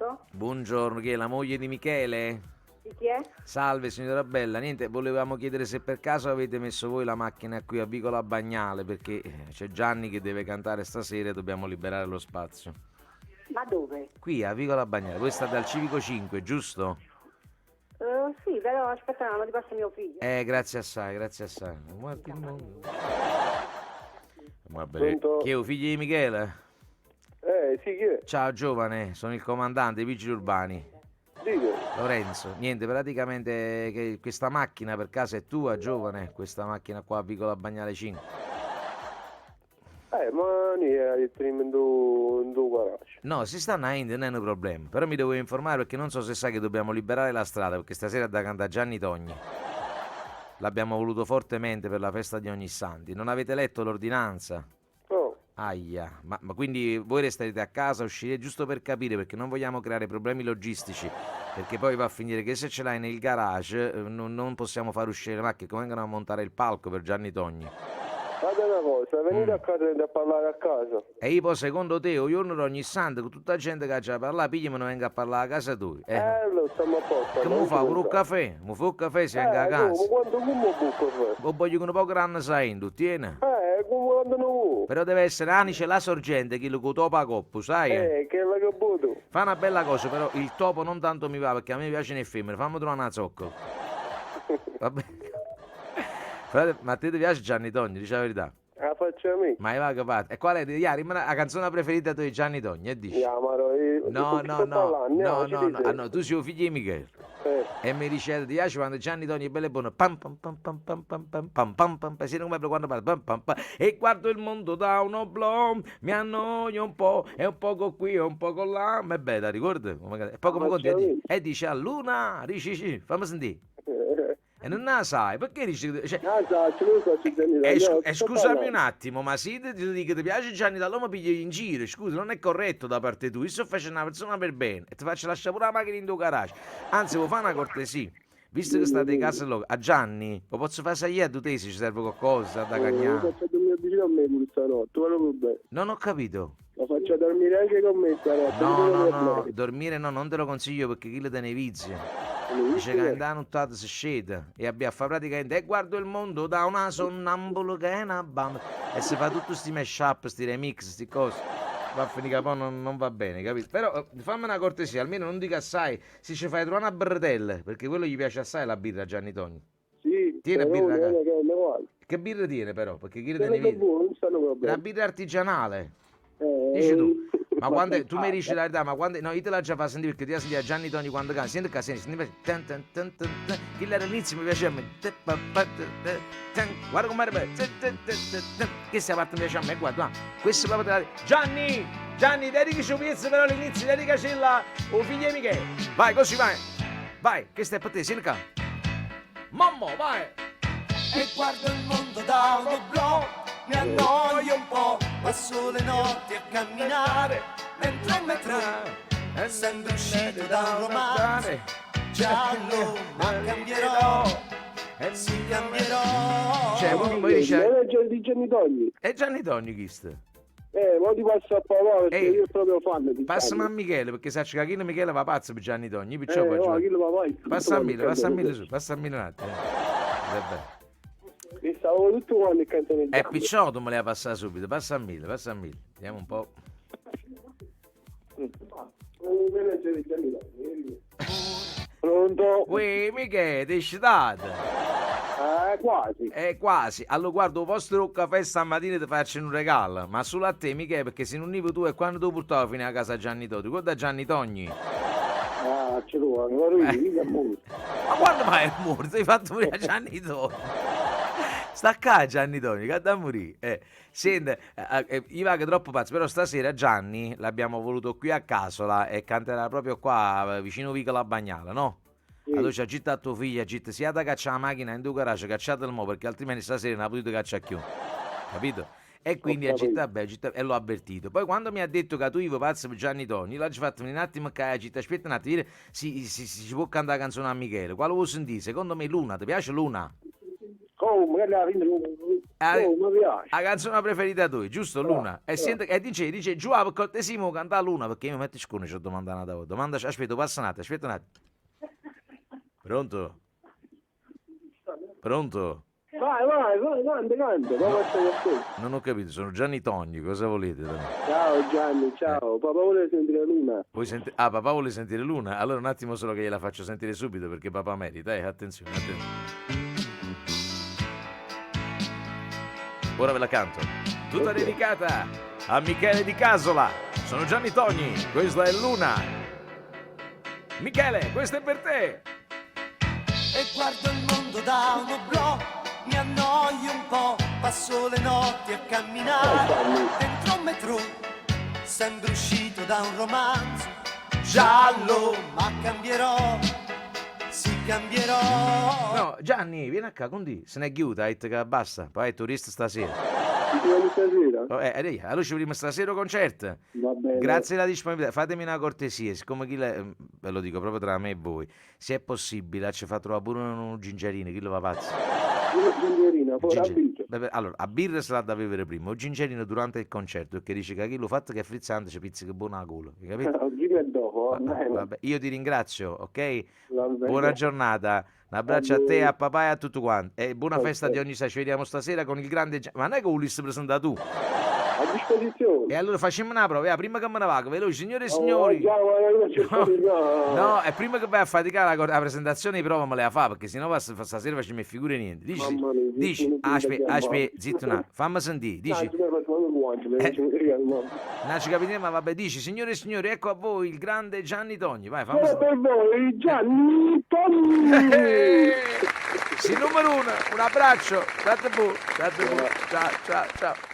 Pronto? Buongiorno, chi è la moglie di Michele? Di chi è? Salve signora Bella, niente, volevamo chiedere se per caso avete messo voi la macchina qui a Vicola Bagnale, perché c'è Gianni che deve cantare stasera e dobbiamo liberare lo spazio. Ma dove? Qui a Vicola Bagnale, voi state al Civico 5, giusto? Sì, però aspetta, non ti passa mio figlio. Grazie assai, grazie assai. Guardi il mondo. Va bene. Pronto? Chi è un figlio di Michele? Sì, chi è? Ciao giovane, sono il comandante dei vigili urbani. Dico. Lorenzo, niente, praticamente che questa macchina per caso è tua, giovane, questa macchina qua a Vicola Bagnale 5. Ma ne teniamo in due garage. No, si stanno a India, non è un problema. Però mi devo informare perché non so se sai che dobbiamo liberare la strada, perché stasera è da cantare Gianni Togni. L'abbiamo voluto fortemente per la festa di Ognissanti. Non avete letto l'ordinanza? No. Aia, ma quindi voi resterete a casa, uscirete giusto per capire, perché non vogliamo creare problemi logistici, perché poi va a finire che se ce l'hai nel garage non possiamo far uscire le macchine, come vengono a montare il palco per Gianni Togni. Fate una cosa, venite a casa e a parlare a casa. E io poi secondo te, un giorno ogni santo, con tutta la gente che c'ha da parlare, pigliami e non venga a parlare a casa tua. Lo stiamo a posto. Che mi fa pure un caffè? Mi fa un caffè se venga a casa? Quando come buco Lo voglio con un po' grande sai, tu tieni. quando non vuoi. Però deve essere anice la sorgente, che lo topa coppo, sai? Che è la che buono. Fa una bella cosa, però il topo non tanto mi va, perché a me piace nel femmine. Fammi trovare una zoccola. Vabbè. Frate, ma a te ti piace Gianni Togni, dici la verità? La faccio a me. Ma va capato. E qual è la canzone preferita tua di Gianni Togni? E dici? No, tu sei un figlio di Michele. E mi dice, ti piace quando Gianni Togni è bello e buono, pam pam pam pam pam pam pam pam pam pam, sì, non quando parla, pam pam pam, e guardo il mondo da un oblò, mi annoio un po', e un poco qui e un poco là, ma è bella, ricordi? E poi come conti, e dice a luna, dici, fammi sentire. E non la sai, perché dici... Cioè, scusami un attimo, ma se ti dico che ti piace Gianni Togni, mi pigli in giro, scusa, non è corretto da parte tua, io sto facendo una persona per bene, e ti faccio lasciare pure la macchina in tuo garage, anzi, vuoi fare una cortesia, visto che state in casa a Gianni, lo posso fare sai a tu te se ci serve qualcosa da cagnare? Non ho capito. Lo faccio dormire anche con me stanotte. No, dormire no, non te lo consiglio perché chi le te ne vizia. Dice che andare nottata si scende e abbia a fare praticamente e guardo il mondo da una sonnambulo che è una banda e si fa tutti sti mashup, sti remix, sti cose. Va a finire che poi non va bene, capito? Però fammi una cortesia, almeno non dica assai se ci fai trovare una bretelle, perché quello gli piace assai la birra a Gianni Togni. Sì, tiene birra a casa. Che Che birra tiene però? Perché chi le te ne vede? Una birra artigianale. Dici tu. Ma quando tu mi dici la verità, ma quando no, io te la già fa sentire perché ti la sentire a Gianni Togni quando canta, senti che senti, che era all'inizio mi piaceva a me. Guarda com'era bello. Che sta parte mi piace a me, guarda. Questo è proprio Gianni, dedichi su piezza però all'inizio, dedicaci la o figlio di Michele. Vai, così vai. Vai, che stai per te, senti Mammo, vai. E guardo il mondo da uno blog. Mi annoio un po', passo le notti a camminare, mentre in metro, essendo uscito da un romanzo giallo, ma cambierò, sì cambierò. Cioè, poi dice... di Gianni Togni. È Gianni Togni chi sta? Ma ti passo a parlare perché io proprio fan di passami a Michele, perché sa che Achille Michele va pazzo per Gianni Togni, perciò passa a Mille un attimo. Vabbè. Mi stavo tutto quando il canzone. È picciotto, me le ha passata subito. Passa a Mille. Vediamo un po'. Pronto? Uè, Michele, ti scitate? Quasi. Quasi. Allora, guarda, posto del caffè stamattina ti faccio un regalo. Ma solo a te, Michele, perché se non nivo tu e quando tu portavi fino a casa Gianni Togni. Guarda Gianni Togni. Ce l'ho, guarda io, Ma quando mai è morto? Hai fatto pure a Gianni Togni. Sta qua Gianni Togni, che da morire. Senti, io va che troppo pazzo, però stasera Gianni l'abbiamo voluto qui a Casola e canterà proprio qua vicino Vicola Bagnale, no? Sì. Allora ci aggitta a tuo figlio, aggitta sia da cacciare la macchina in tuo garage, cacciate il mo, perché altrimenti stasera non ha potuto cacciare più. Capito? E quindi aggitta, e l'ho avvertito. Poi quando mi ha detto che tu io pazzo per Gianni Togni, l'ho fatto un attimo che aggitta, aspetta un attimo, si può cantare la canzone a Michele. Quale vuoi sentire? Secondo me Luna, ti piace Luna? Magari la mi piace. la canzone preferita tua, giusto Luna? E dice giù per cortesia canta Luna, perché mi metti scone, c'ho domanda una volta. Domanda, aspetta, passa un attimo, aspetta un attimo. Pronto? Vai, canta, poi faccio con te. Non ho capito, sono Gianni Togni, cosa volete da me? Ciao Gianni, ciao. Papà vuole sentire Luna. Papà vuole sentire Luna? Allora un attimo solo che gliela faccio sentire subito perché papà merita, attenzione. Ora ve la canto. Tutta dedicata a Michele di Casola. Sono Gianni Togni, questa è Luna. Michele, questa è per te. E guardo il mondo da uno blog, mi annoio un po', passo le notti a camminare dentro un metro, sembro uscito da un romanzo giallo, ma cambierò, sì cambierò. No, Gianni, vieni a qua, con se ne chiude, che basta, poi è turista stasera. Ti vedi stasera? Allora ci vediamo stasera concerto. Va bene. Grazie alla disponibilità. Fatemi una cortesia, siccome ve lo dico proprio tra me e voi, se è possibile, ci fa trovare pure un gingerino, chi lo va pazzo? Una gingerina, poi la Ginger- birra. Allora, a birra se l'ha da bere prima, o gingerino durante il concerto, perché dice che chi lo fatto che è frizzante ci pizzica buona la culo, hai capito? Oggi e dopo, va bene. Vabbè, io ti ringrazio, ok? Va bene. Buona giornata, un abbraccio a te, a papà e a tutti quanti. E buona festa di ogni sera, ci vediamo stasera con il grande... Ma non è che volessi presentare tu? A disposizione. E allora facciamo una prova, prima che me ne vado, veloce, signore e signori. No. No, e prima che vai a faticare la presentazione di prova me la fa, perché sennò stasera facciamo figure niente. Mamma mia, Dici, aspetta, aspetta, zitto un attimo, fammi sentire, dici. Non ci capite, ma vabbè, dici, signore e signori, ecco a voi il grande Gianni Togni, vai, fammi Solo sentire. per voi, Gianni Togni! Sì, numero uno, un abbraccio, ciao, ciao, ciao.